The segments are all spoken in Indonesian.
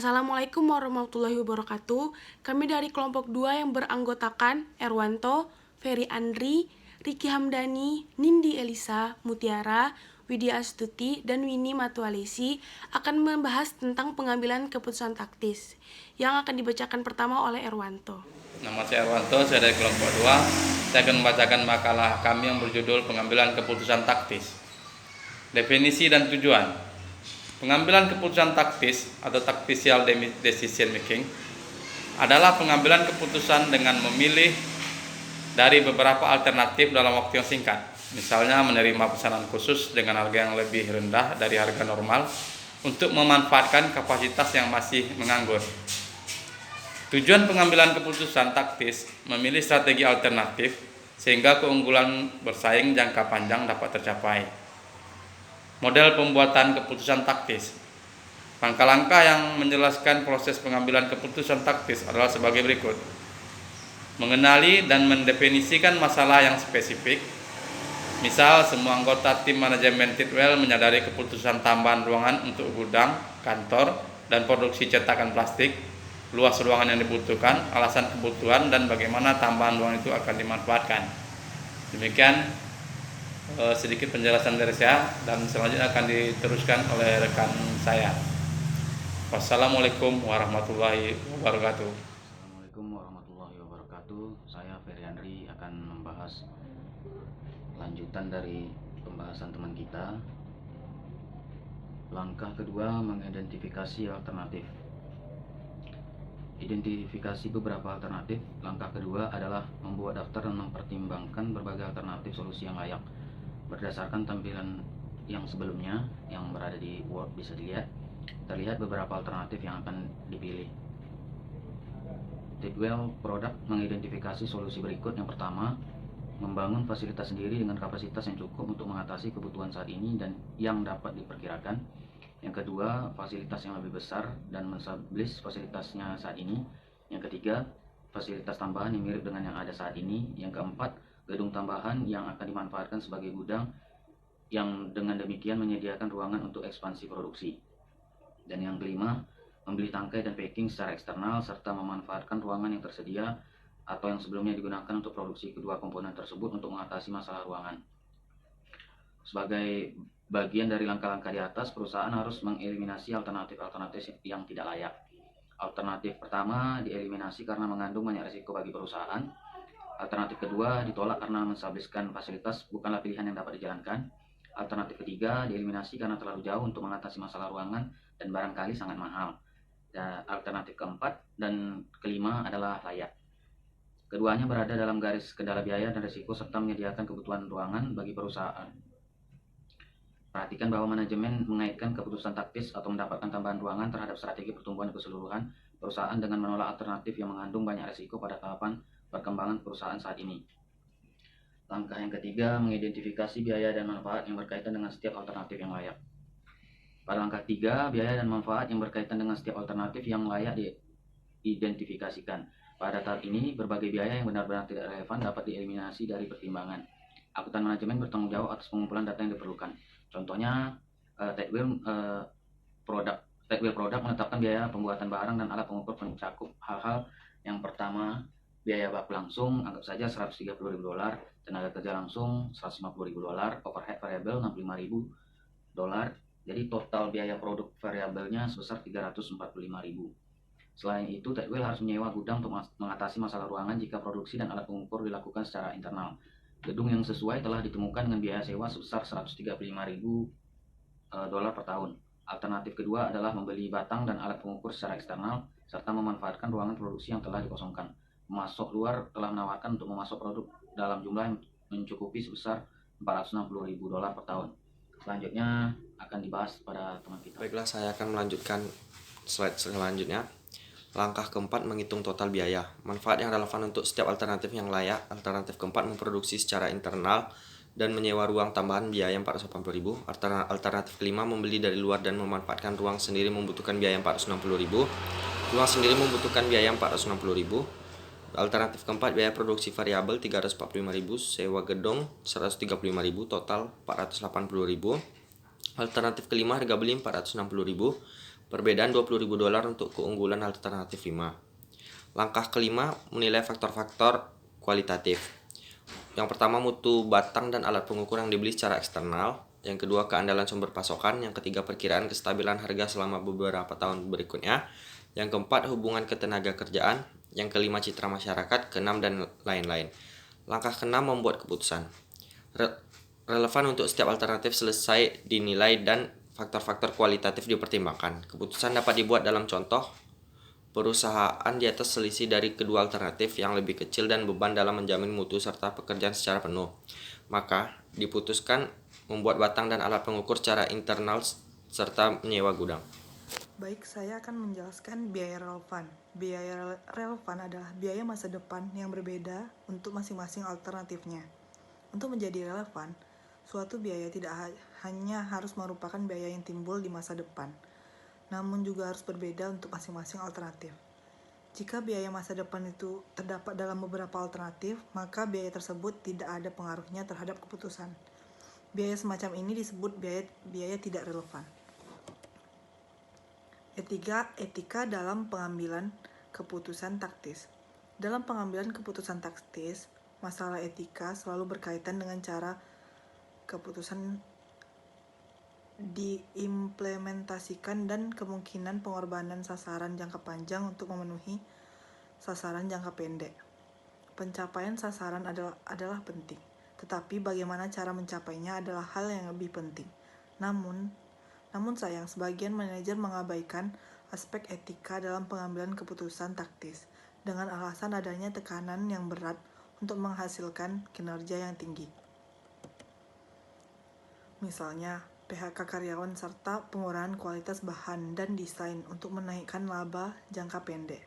Assalamualaikum warahmatullahi wabarakatuh. Kami dari kelompok 2 yang beranggotakan Erwanto, Ferry Andri, Riki Hamdani, Nindi Elisa, Mutiara, Widya Astuti, dan Winnie Matualesi akan membahas tentang pengambilan keputusan taktis yang akan dibacakan pertama oleh Erwanto. Nama saya Erwanto, saya dari kelompok 2. Saya akan membacakan makalah kami yang berjudul Pengambilan Keputusan Taktis. Definisi dan tujuan. Pengambilan keputusan taktis atau tactical decision making adalah pengambilan keputusan dengan memilih dari beberapa alternatif dalam waktu yang singkat. Misalnya menerima pesanan khusus dengan harga yang lebih rendah dari harga normal untuk memanfaatkan kapasitas yang masih menganggur. Tujuan pengambilan keputusan taktis memilih strategi alternatif sehingga keunggulan bersaing jangka panjang dapat tercapai. Model pembuatan keputusan taktis. Langkah-langkah yang menjelaskan proses pengambilan keputusan taktis adalah sebagai berikut. Mengenali dan mendefinisikan masalah yang spesifik. Misal, semua anggota tim manajemen Tidwell menyadari keputusan tambahan ruangan untuk gudang, kantor, dan produksi cetakan plastik, luas ruangan yang dibutuhkan, alasan kebutuhan, dan bagaimana tambahan ruangan itu akan dimanfaatkan. Demikian sedikit penjelasan dari saya, dan selanjutnya akan diteruskan oleh rekan saya. Wassalamualaikum warahmatullahi wabarakatuh. Assalamualaikum warahmatullahi wabarakatuh. Saya Ferry Andri akan membahas lanjutan dari pembahasan teman kita. Langkah kedua, mengidentifikasi alternatif. Identifikasi beberapa alternatif. Langkah kedua adalah membuat daftar dan mempertimbangkan berbagai alternatif solusi yang layak. Berdasarkan tampilan yang sebelumnya yang berada di Word bisa dilihat, terlihat beberapa alternatif yang akan dipilih. Tidwell Product mengidentifikasi solusi berikut. Yang pertama, membangun fasilitas sendiri dengan kapasitas yang cukup untuk mengatasi kebutuhan saat ini dan yang dapat diperkirakan. Yang kedua, fasilitas yang lebih besar dan mensublease fasilitasnya saat ini. Yang ketiga, fasilitas tambahan yang mirip dengan yang ada saat ini. Yang keempat, gedung tambahan yang akan dimanfaatkan sebagai gudang yang dengan demikian menyediakan ruangan untuk ekspansi produksi. Dan yang kelima, membeli tangkai dan packing secara eksternal serta memanfaatkan ruangan yang tersedia atau yang sebelumnya digunakan untuk produksi kedua komponen tersebut untuk mengatasi masalah ruangan. Sebagai bagian dari langkah-langkah di atas, perusahaan harus mengeliminasi alternatif-alternatif yang tidak layak. Alternatif pertama dieliminasi karena mengandung banyak risiko bagi perusahaan. Alternatif kedua ditolak karena mensublease fasilitas bukanlah pilihan yang dapat dijalankan. Alternatif ketiga dieliminasi karena terlalu jauh untuk mengatasi masalah ruangan dan barangkali sangat mahal. Dan alternatif keempat dan kelima adalah layak. Keduanya berada dalam garis kendala biaya dan risiko serta menyediakan kebutuhan ruangan bagi perusahaan. Perhatikan bahwa manajemen mengaitkan keputusan taktis atau mendapatkan tambahan ruangan terhadap strategi pertumbuhan keseluruhan perusahaan dengan menolak alternatif yang mengandung banyak risiko pada tahapan perkembangan perusahaan saat ini. Langkah yang ketiga, mengidentifikasi biaya dan manfaat yang berkaitan dengan setiap alternatif yang layak. Pada langkah 3, biaya dan manfaat yang berkaitan dengan setiap alternatif yang layak diidentifikasikan. Pada tahap ini, berbagai biaya yang benar-benar tidak relevan dapat dieliminasi dari pertimbangan. Akuntan manajemen bertanggung jawab atas pengumpulan data yang diperlukan. Contohnya, Tidwell Product menetapkan biaya pembuatan barang dan alat pengukur mencakup hal-hal. Yang pertama, biaya baku langsung, anggap saja $130.000, tenaga kerja langsung $150.000, overhead variabel $65.000. Jadi total biaya produk variabelnya sebesar $345.000. Selain itu, Tidwell harus menyewa gudang untuk mengatasi masalah ruangan jika produksi dan alat pengukur dilakukan secara internal. Gedung yang sesuai telah ditemukan dengan biaya sewa sebesar $135.000 per tahun. Alternatif kedua adalah membeli batang dan alat pengukur secara eksternal serta memanfaatkan ruangan produksi yang telah dikosongkan. Pemasok luar telah menawarkan untuk memasok produk dalam jumlah yang mencukupi sebesar $460.000 per tahun. Selanjutnya akan dibahas pada teman kita. Baiklah, saya akan melanjutkan slide selanjutnya. Langkah keempat, menghitung total biaya. Manfaat yang relevan untuk setiap alternatif yang layak. Alternatif keempat, memproduksi secara internal dan menyewa ruang tambahan biaya $480.000. Alternatif kelima, membeli dari luar dan memanfaatkan ruang sendiri membutuhkan biaya $460.000. Ruang sendiri membutuhkan biaya $460.000. Alternatif keempat, biaya produksi variabel $345.000, sewa gedung $135.000, total $480.000. Alternatif kelima, harga beli $460.000. Perbedaan $20.000 untuk keunggulan alternatif 5. Langkah kelima, menilai faktor-faktor kualitatif. Yang pertama, mutu batang dan alat pengukur yang dibeli secara eksternal. Yang kedua, keandalan sumber pasokan. Yang ketiga, perkiraan kestabilan harga selama beberapa tahun berikutnya. Yang keempat, hubungan ketenaga kerjaan. Yang kelima, citra masyarakat. Keenam, dan lain-lain. Langkah keenam, membuat keputusan. Relevan untuk setiap alternatif selesai dinilai dan faktor-faktor kualitatif dipertimbangkan. Keputusan dapat dibuat dalam contoh perusahaan di atas selisih dari kedua alternatif yang lebih kecil dan beban dalam menjamin mutu serta pekerjaan secara penuh. Maka diputuskan membuat batang dan alat pengukur secara internal serta menyewa gudang. Baik, saya akan menjelaskan biaya relevan. Biaya relevan adalah biaya masa depan yang berbeda untuk masing-masing alternatifnya. Untuk menjadi relevan, suatu biaya tidak hanya harus merupakan biaya yang timbul di masa depan, namun juga harus berbeda untuk masing-masing alternatif. Jika biaya masa depan itu terdapat dalam beberapa alternatif, maka biaya tersebut tidak ada pengaruhnya terhadap keputusan. Biaya semacam ini disebut biaya tidak relevan. Etika dalam pengambilan keputusan taktis. Dalam pengambilan keputusan taktis, masalah etika selalu berkaitan dengan cara keputusan diimplementasikan dan kemungkinan pengorbanan sasaran jangka panjang untuk memenuhi sasaran jangka pendek. Pencapaian sasaran adalah penting, tetapi bagaimana cara mencapainya adalah hal yang lebih penting. Namun sayang, sebagian manajer mengabaikan aspek etika dalam pengambilan keputusan taktis dengan alasan adanya tekanan yang berat untuk menghasilkan kinerja yang tinggi. Misalnya, PHK karyawan serta pengurangan kualitas bahan dan desain untuk menaikkan laba jangka pendek.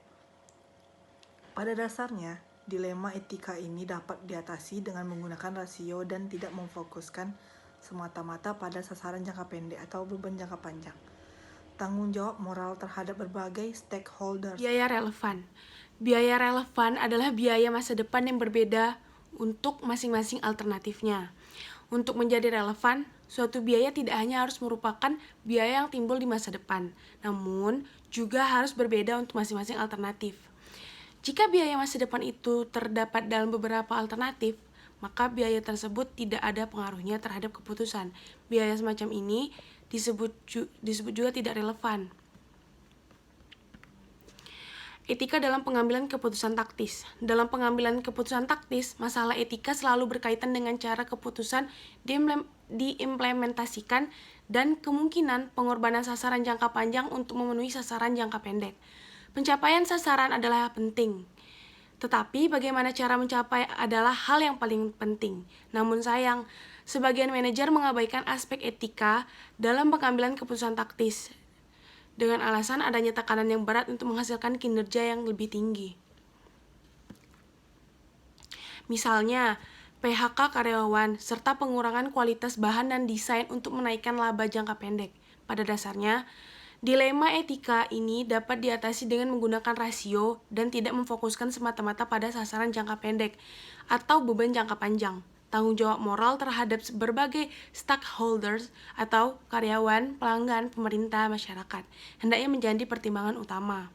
Pada dasarnya, dilema etika ini dapat diatasi dengan menggunakan rasio dan tidak memfokuskan semata-mata pada sasaran jangka pendek atau beban jangka panjang. Tanggung jawab moral terhadap berbagai stakeholders. Biaya relevan. Biaya relevan adalah biaya masa depan yang berbeda untuk masing-masing alternatifnya. Untuk menjadi relevan, suatu biaya tidak hanya harus merupakan biaya yang timbul di masa depan, namun juga harus berbeda untuk masing-masing alternatif. Jika biaya masa depan itu terdapat dalam beberapa alternatif, maka biaya tersebut tidak ada pengaruhnya terhadap keputusan. Biaya semacam ini disebut juga tidak relevan. Etika dalam pengambilan keputusan taktis. Dalam pengambilan keputusan taktis, masalah etika selalu berkaitan dengan cara keputusan diimplementasikan dan kemungkinan pengorbanan sasaran jangka panjang untuk memenuhi sasaran jangka pendek. Pencapaian sasaran adalah penting, tetapi bagaimana cara mencapai adalah hal yang paling penting. Namun sayang, sebagian manajer mengabaikan aspek etika dalam pengambilan keputusan taktis dengan alasan adanya tekanan yang berat untuk menghasilkan kinerja yang lebih tinggi. Misalnya, PHK karyawan serta pengurangan kualitas bahan dan desain untuk menaikkan laba jangka pendek. Pada dasarnya, dilema etika ini dapat diatasi dengan menggunakan rasio dan tidak memfokuskan semata-mata pada sasaran jangka pendek atau beban jangka panjang. Tanggung jawab moral terhadap berbagai stakeholders atau karyawan, pelanggan, pemerintah, masyarakat hendaknya menjadi pertimbangan utama.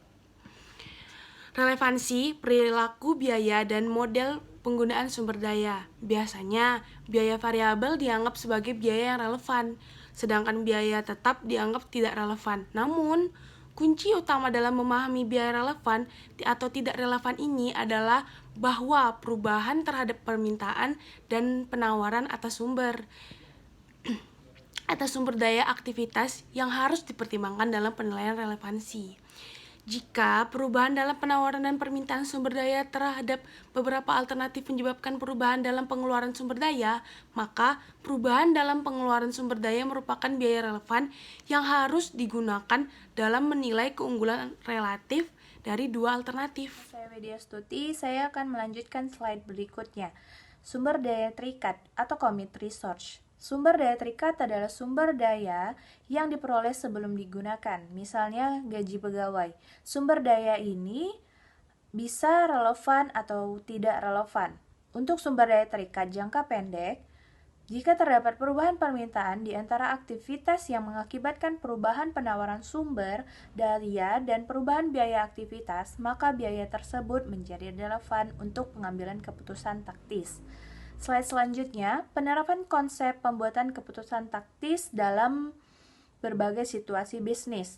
Relevansi, perilaku biaya, dan model penggunaan sumber daya. Biasanya, biaya variabel dianggap sebagai biaya yang relevan, sedangkan biaya tetap dianggap tidak relevan. Namun, kunci utama dalam memahami biaya relevan atau tidak relevan ini adalah bahwa perubahan terhadap permintaan dan penawaran atas sumber daya aktivitas yang harus dipertimbangkan dalam penilaian relevansi. Jika perubahan dalam penawaran dan permintaan sumber daya terhadap beberapa alternatif menyebabkan perubahan dalam pengeluaran sumber daya, maka perubahan dalam pengeluaran sumber daya merupakan biaya relevan yang harus digunakan dalam menilai keunggulan relatif dari dua alternatif. Saya Widya Stuti, saya akan melanjutkan slide berikutnya. Sumber daya terikat atau commit resource. Sumber daya terikat adalah sumber daya yang diperoleh sebelum digunakan, misalnya gaji pegawai. Sumber daya ini bisa relevan atau tidak relevan. Untuk sumber daya terikat jangka pendek, Jika terdapat perubahan permintaan di antara aktivitas yang mengakibatkan perubahan penawaran sumber daya dan perubahan biaya aktivitas, maka biaya tersebut menjadi relevan untuk pengambilan keputusan taktis. Slide selanjutnya, penerapan konsep pembuatan keputusan taktis dalam berbagai situasi bisnis.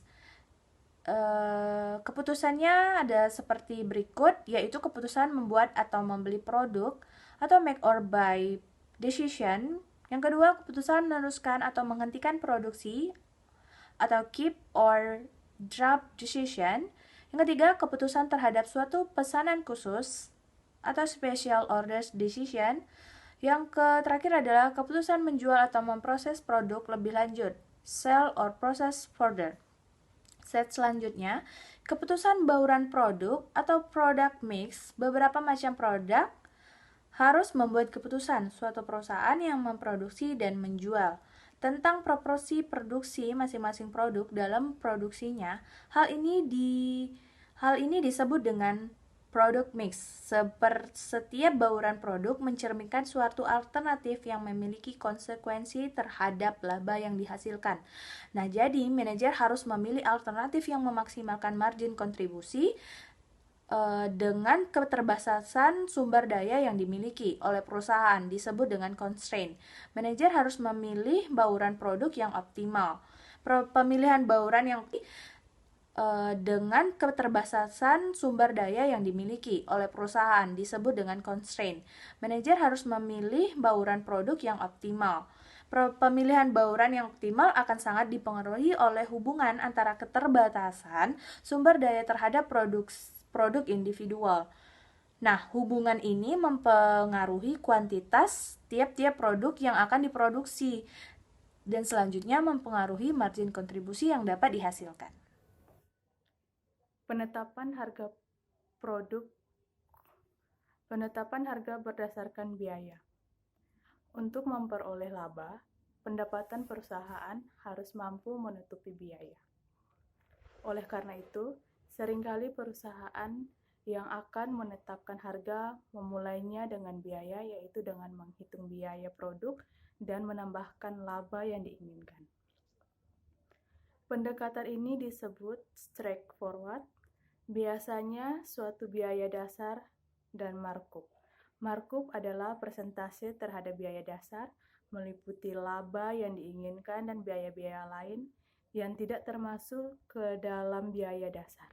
Keputusannya ada seperti berikut, yaitu keputusan membuat atau membeli produk atau make or buy decision. Yang kedua, keputusan meneruskan atau menghentikan produksi atau keep or drop decision. Yang ketiga, keputusan terhadap suatu pesanan khusus atau special orders decision. Yang terakhir adalah keputusan menjual atau memproses produk lebih lanjut, sell or process further. Set selanjutnya, keputusan bauran produk atau product mix. Beberapa macam produk harus membuat keputusan suatu perusahaan yang memproduksi dan menjual tentang proporsi produksi masing-masing produk dalam produksinya. Hal ini disebut dengan product mix. Setiap bauran produk mencerminkan suatu alternatif yang memiliki konsekuensi terhadap laba yang dihasilkan. Nah, jadi manajer harus memilih alternatif yang memaksimalkan margin kontribusi dengan keterbatasan sumber daya yang dimiliki oleh perusahaan, disebut dengan constraint. Manajer harus memilih bauran produk yang optimal. Pemilihan bauran yang dengan keterbatasan sumber daya yang dimiliki oleh perusahaan disebut dengan constraint. Manajer harus memilih bauran produk yang optimal. Pemilihan bauran yang optimal akan sangat dipengaruhi oleh hubungan antara keterbatasan sumber daya terhadap produk individual. Nah, hubungan ini mempengaruhi kuantitas tiap-tiap produk yang akan diproduksi dan selanjutnya mempengaruhi margin kontribusi yang dapat dihasilkan. Penetapan harga produk. Penetapan harga berdasarkan biaya. Untuk memperoleh laba, pendapatan perusahaan harus mampu menutupi biaya. Oleh karena itu, seringkali perusahaan yang akan menetapkan harga memulainya dengan biaya, yaitu dengan menghitung biaya produk dan menambahkan laba yang diinginkan. Pendekatan ini disebut straightforward. Biasanya suatu biaya dasar dan markup. Markup adalah persentase terhadap biaya dasar, meliputi laba yang diinginkan dan biaya-biaya lain yang tidak termasuk ke dalam biaya dasar.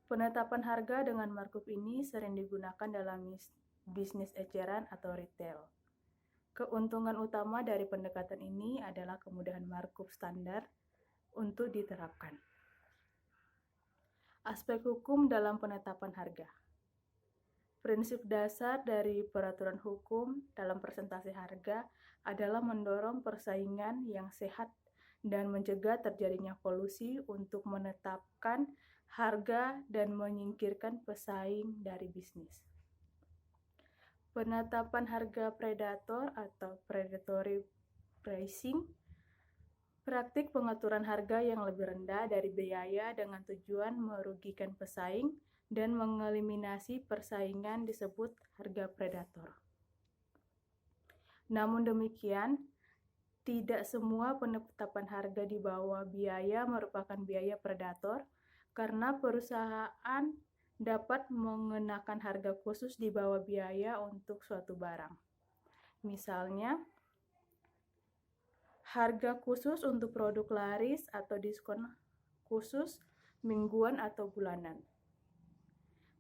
Penetapan harga dengan markup ini sering digunakan dalam bisnis eceran atau retail. Keuntungan utama dari pendekatan ini adalah kemudahan markup standar untuk diterapkan. Aspek hukum dalam penetapan harga. Prinsip dasar dari peraturan hukum dalam presentasi harga adalah mendorong persaingan yang sehat dan mencegah terjadinya kolusi untuk menetapkan harga dan menyingkirkan pesaing dari bisnis. Penetapan harga predator atau predatory pricing, praktik pengaturan harga yang lebih rendah dari biaya dengan tujuan merugikan pesaing dan mengeliminasi persaingan disebut harga predator. Namun demikian, tidak semua penetapan harga di bawah biaya merupakan biaya predator, karena perusahaan dapat mengenakan harga khusus di bawah biaya untuk suatu barang. Misalnya, harga khusus untuk produk laris atau diskon khusus mingguan atau bulanan.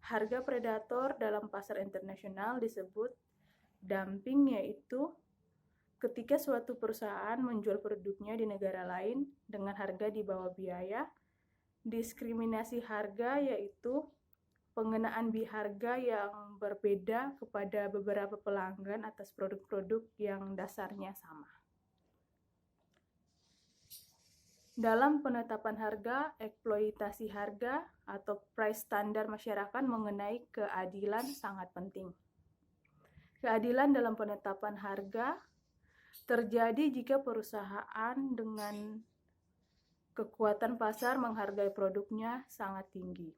Harga predator dalam pasar internasional disebut dumping, yaitu ketika suatu perusahaan menjual produknya di negara lain dengan harga di bawah biaya. Diskriminasi harga yaitu pengenaan harga yang berbeda kepada beberapa pelanggan atas produk-produk yang dasarnya sama. Dalam penetapan harga, eksploitasi harga atau price standar masyarakat mengenai keadilan sangat penting. Keadilan dalam penetapan harga terjadi jika perusahaan dengan kekuatan pasar menghargai produknya sangat tinggi.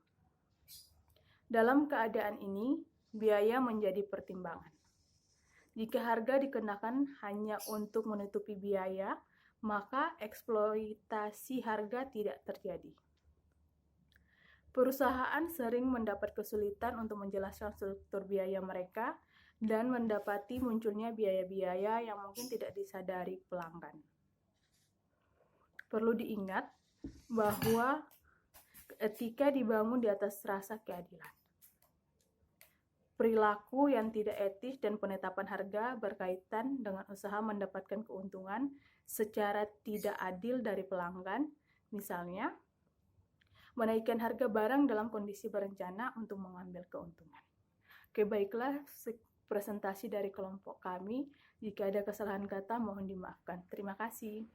Dalam keadaan ini, biaya menjadi pertimbangan. Jika harga dikenakan hanya untuk menutupi biaya, maka eksploitasi harga tidak terjadi. Perusahaan sering mendapat kesulitan untuk menjelaskan struktur biaya mereka dan mendapati munculnya biaya-biaya yang mungkin tidak disadari pelanggan. Perlu diingat bahwa etika dibangun di atas rasa keadilan. Perilaku yang tidak etis dan penetapan harga berkaitan dengan usaha mendapatkan keuntungan secara tidak adil dari pelanggan, misalnya menaikkan harga barang dalam kondisi berencana untuk mengambil keuntungan. Oke, baiklah presentasi dari kelompok kami. Jika ada kesalahan kata, mohon dimaafkan. Terima kasih.